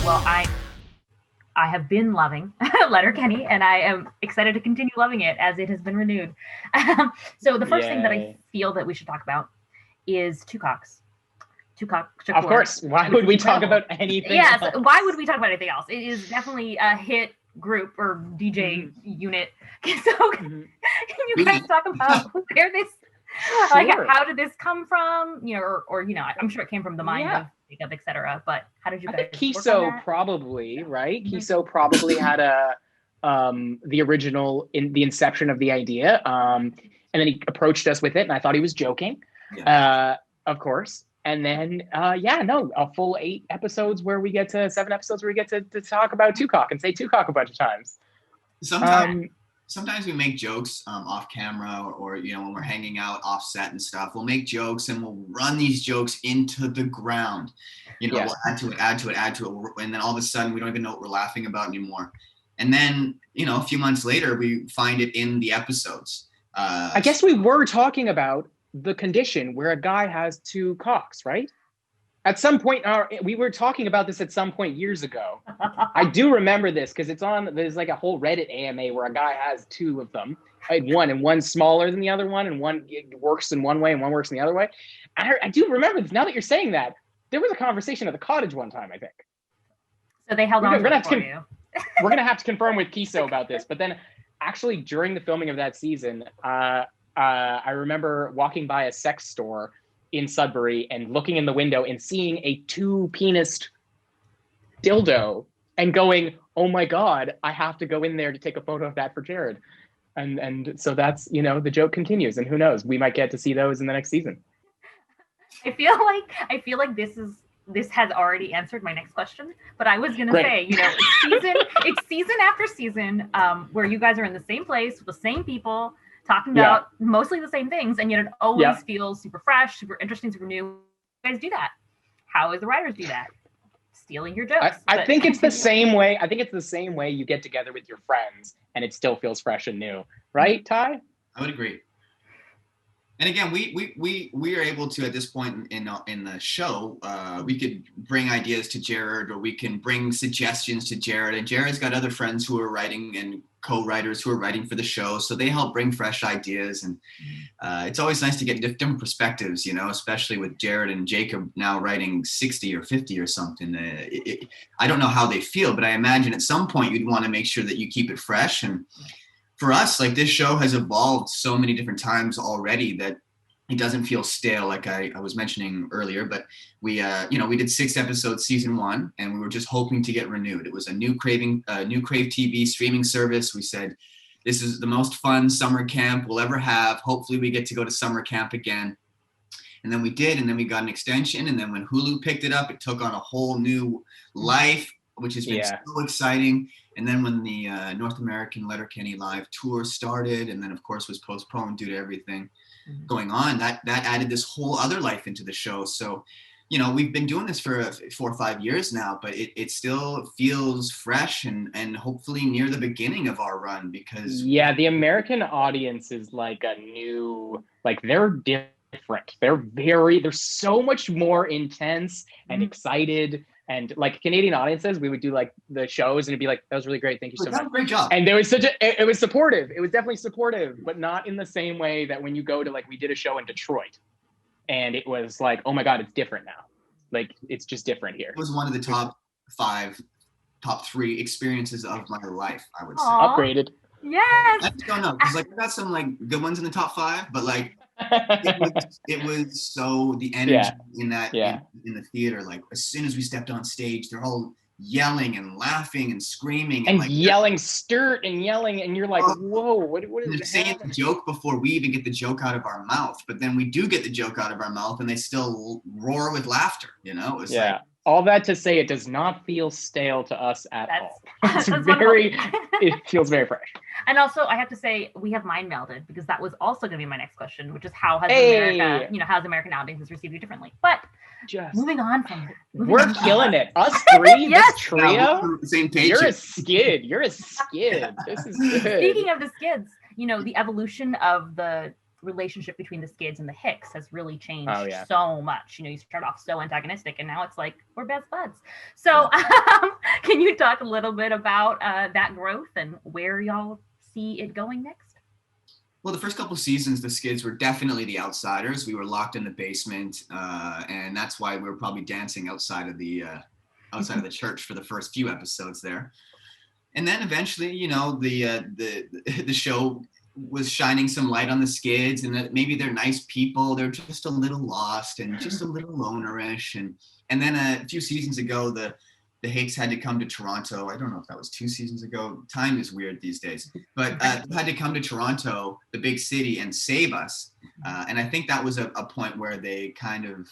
Well, I have been loving Letterkenny, and I am excited to continue loving it as it has been renewed. So the first thing that I feel that we should talk about is Two Cocks. Shakur. Of course. Why would we talk about anything else? Why would we talk about anything else? It is definitely a hit group or DJ unit. So can you guys talk about where this, like, how did this come from? You know, or you know, I'm sure it came from the mind of Jacob, etc. But how did you guys? I think Kiso probably, right? Kiso probably had the original in the inception of the idea, and then he approached us with it, and I thought he was joking, of course. And then, a full 8 episodes where we get to 7 episodes where we get to talk about Two Cock and say Two Cock a bunch of times. Sometimes we make jokes off camera or, you know, when we're hanging out off set and stuff, we'll make jokes and we'll run these jokes into the ground. You know, we'll add to it. And then all of a sudden we don't even know what we're laughing about anymore. And then, you know, a few months later, we find it in the episodes. I guess we were talking about the condition where a guy has 2 cocks, right? At some point, we were talking about this at some point years ago. I do remember this because there's like a whole Reddit AMA where a guy has 2 of them. One's smaller than the other one, and one works in one way and one works in the other way. I do remember this. Now that you're saying that, there was a conversation at the cottage one time, I think. So they held on to it for you. We're going to have to confirm with Kiso about this. But then actually during the filming of that season, I remember walking by a sex store in Sudbury and looking in the window and seeing a 2-penised dildo and going, oh my God, I have to go in there to take a photo of that for Jared. And so that's, you know, the joke continues, and who knows, we might get to see those in the next season. I feel like this has already answered my next question, but I was going to say, you know, it's season after season where you guys are in the same place with the same people, talking about mostly the same things, and yet it always feels super fresh, super interesting, super new. You guys do that. How do the writers do that? Stealing your jokes. I think it's the same way. I think it's the same way you get together with your friends and it still feels fresh and new, right, Ty? I would agree. And again, we are able to, at this point in the show, we could bring ideas to Jared, or we can bring suggestions to Jared. And Jared's got other friends who are writing and co-writers who are writing for the show, so they help bring fresh ideas. And it's always nice to get different perspectives, you know, especially with Jared and Jacob now writing 60 or 50 or something. I don't know how they feel, but I imagine at some point you'd want to make sure that you keep it fresh. And for us, like, this show has evolved so many different times already that it doesn't feel stale, like I was mentioning earlier. But we did 6 episodes season 1, and we were just hoping to get renewed. It was a new Crave TV streaming service. We said, this is the most fun summer camp we'll ever have. Hopefully we get to go to summer camp again. And then we did, and then we got an extension. And then when Hulu picked it up, it took on a whole new life, which has been so exciting. And then when the North American Letterkenny live tour started, and then of course was postponed due to everything going on, that added this whole other life into the show. So, you know, we've been doing this for 4 or 5 years now, but it still feels fresh and hopefully near the beginning of our run, because the American audience is like a new, like, they're different. They're so much more intense and excited. And like Canadian audiences, we would do like the shows and it'd be like, that was really great. Thank you so much. Great job. And there was it was supportive. It was definitely supportive, but not in the same way that when you go to, like, we did a show in Detroit and it was like, oh my God, it's different now. Like, it's just different here. It was one of the top 3 experiences of my life, I would say. Upgraded. Yes. I just don't know. Because, like, we got some, like, good ones in the top 5, but, like, it was so, the energy in that in the theater, like, as soon as we stepped on stage, they're all yelling and laughing and screaming and like, yelling sturt and yelling, and you're like, whoa, what is saying the joke before we even get the joke out of our mouth. But then we do get the joke out of our mouth and they still roar with laughter, you know? It's like, all that to say, it does not feel stale to us at all. It feels very fresh. And also, I have to say, we have mind melded, because that was also going to be my next question, which is how has America, you know, how's American audiences received you differently? But moving on from it, we're killing it. Us 3, this trio. Same page. You're a skid. This is good. Speaking of the skids, you know, the evolution of the relationship between the Skids and the Hicks has really changed so much. You start off so antagonistic, and now it's like we're best buds. So can you talk a little bit about that growth and where y'all see it going next? Well, the first couple of seasons, the Skids were definitely the outsiders. We were locked in the basement, and that's why we were probably dancing outside of the church for the first few episodes there. And then eventually, the show was shining some light on the Skids, and that maybe they're nice people. They're just a little lost and just a little lonerish. And then a few seasons ago, the Hicks had to come to Toronto. I don't know if that was 2 seasons ago. Time is weird these days. But had to come to Toronto, the big city, and save us. And I think that was a point where they kind of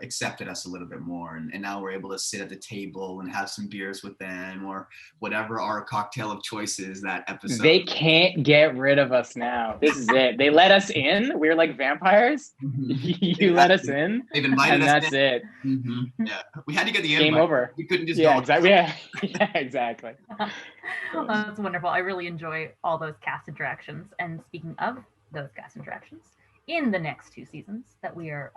accepted us a little bit more. And now we're able to sit at the table and have some beers with them, or whatever our cocktail of choice is that episode. They can't get rid of us now. This is it. They let us in. We're like vampires. You let us in. They've invited and us that's in. it. Mm-hmm. Yeah. We had to get the invite. Game over. We couldn't just go. Exactly. Yeah, exactly. Well, that's wonderful. I really enjoy all those cast interactions. And speaking of those cast interactions, in the next 2 seasons that we are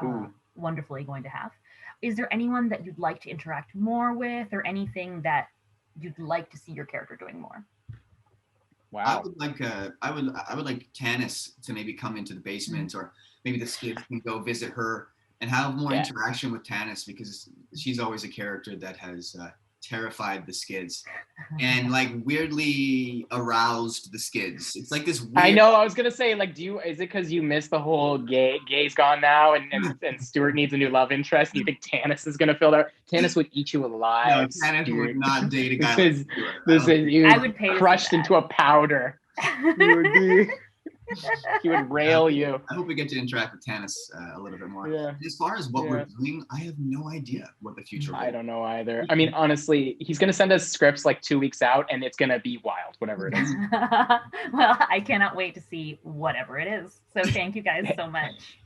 wonderfully going to have, is there anyone that you'd like to interact more with, or anything that you'd like to see your character doing more? Wow. I would like Tanis to maybe come into the basement, or maybe the Skids can go visit her and have more interaction with Tanis, because she's always a character that has terrified the Skids and like weirdly aroused the Skids. It's like this weird... I know, I was gonna say, like, is it because you missed the whole gay's gone now and Stuart needs a new love interest, and you think Tanis is gonna fill that? Tanis would eat you alive. No, Tanis would not date a guy I would pay crushed into a powder. He would rail you. I hope we get to interact with Tanis a little bit more. Yeah. As far as what we're doing, I have no idea what the future will be. I don't know either. I mean, honestly, he's going to send us scripts like 2 weeks out, and it's going to be wild, whatever it is. Well, I cannot wait to see whatever it is. So thank you guys so much.